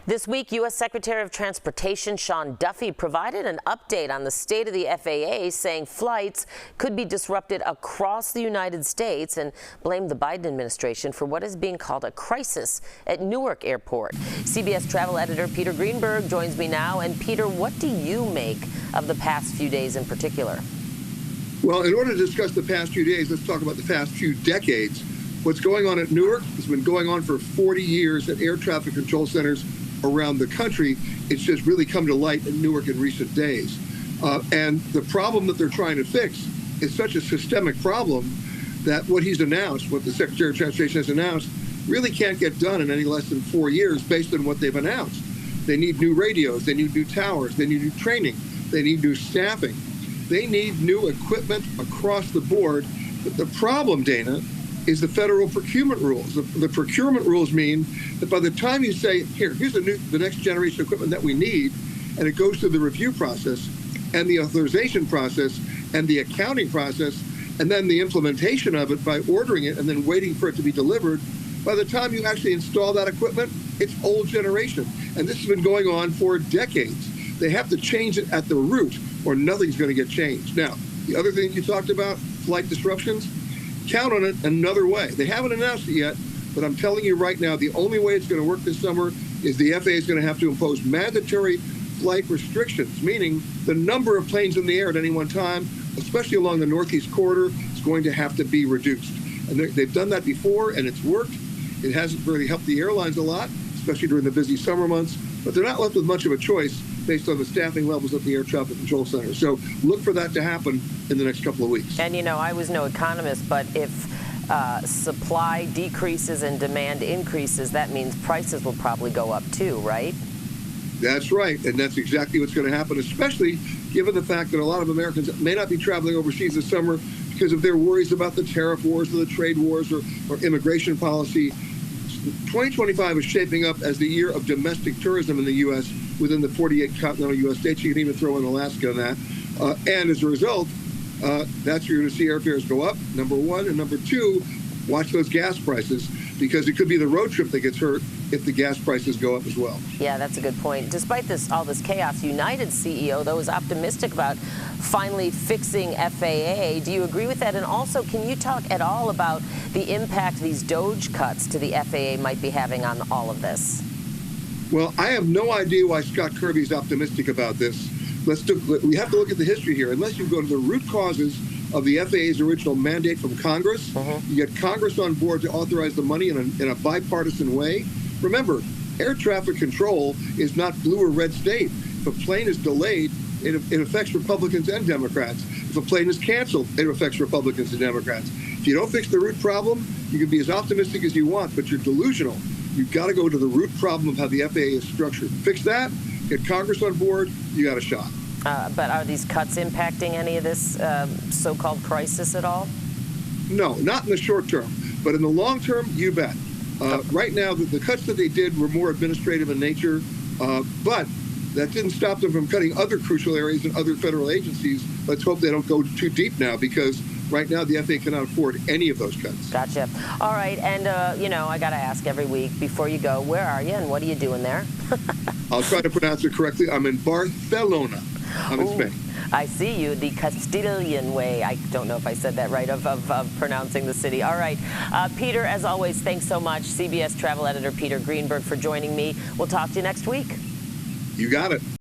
This week, U.S. Secretary of Transportation Sean Duffy provided an update on the state of the FAA, saying flights could be disrupted across the United States and blamed the Biden administration for what is being called a crisis at Newark Airport. CBS travel editor Peter Greenberg joins me now. And Peter, what do you make of the past few days in particular? Well, in order to discuss the past few days, let's talk about the past few decades. What's going on at Newark has been going on for 40 years at air traffic control centers around the country. It's just really come to light in Newark in recent days. And the problem that they're trying to fix is such a systemic problem that what he's announced, what the Secretary of Transportation has announced, really can't get done in any less than 4 years based on what they've announced. They need new radios, they need new towers, they need new training, they need new staffing. They need new equipment across the board. But the problem, Dana, is the federal procurement rules. The procurement rules mean that by the time you say, here's the next generation of equipment that we need, and it goes through the review process and the authorization process and the accounting process and then the implementation of it by ordering it and then waiting for it to be delivered, by the time you actually install that equipment, it's old generation. And this has been going on for decades. They have to change it at the root or nothing's going to get changed. Now, the other thing you talked about, flight disruptions, count on it another way. They haven't announced it yet, but I'm telling you right now, the only way it's going to work this summer is the FAA is going to have to impose mandatory flight restrictions, meaning the number of planes in the air at any one time, especially along the Northeast corridor, is going to have to be reduced. And they've done that before, and it's worked. It hasn't really helped the airlines a lot, especially during the busy summer months, but they're not left with much of a choice based on the staffing levels at the air traffic control center. So look for that to happen in the next couple of weeks. And, you know, I was no economist, but if supply decreases and demand increases, that means prices will probably go up too, right? That's right. And that's exactly what's going to happen, especially given the fact that a lot of Americans may not be traveling overseas this summer because of their worries about the tariff wars or the trade wars or immigration policy. 2025 is shaping up as the year of domestic tourism in the U.S. within the 48 continental U.S. states. You can even throw in Alaska on that. And as a result, that's where you're going to see airfares go up, number one. And number two, watch those gas prices, because it could be the road trip that gets hurt if the gas prices go up as well. Yeah, that's a good point. Despite all this chaos, United CEO, though, is optimistic about finally fixing FAA. Do you agree with that? And also, can you talk at all about the impact these DOGE cuts to the FAA might be having on all of this? Well, I have no idea why Scott Kirby is optimistic about this. We have to look at the history here. Unless you go to the root causes of the FAA's original mandate from Congress, you get Congress on board to authorize the money in a bipartisan way. Remember, air traffic control is not blue or red state. If a plane is delayed, it affects Republicans and Democrats. If a plane is canceled, it affects Republicans and Democrats. If you don't fix the root problem, you can be as optimistic as you want, but you're delusional. You've got to go to the root problem of how the FAA is structured. Fix that, get Congress on board, you got a shot. But are these cuts impacting any of this so-called crisis at all? No, not in the short term. But in the long term, you bet. Right now, the cuts that they did were more administrative in nature, but that didn't stop them from cutting other crucial areas in other federal agencies. Let's hope they don't go too deep now, because right now the FAA cannot afford any of those cuts. Gotcha. All right, and you know, I got to ask every week before you go, where are you and what are you doing there? I'll try to pronounce it correctly. I'm in Barcelona. I'm in Spain. I see you, the Castilian way. I don't know if I said that right, of pronouncing the city. All right. Peter, as always, thanks so much. CBS travel editor Peter Greenberg for joining me. We'll talk to you next week. You got it.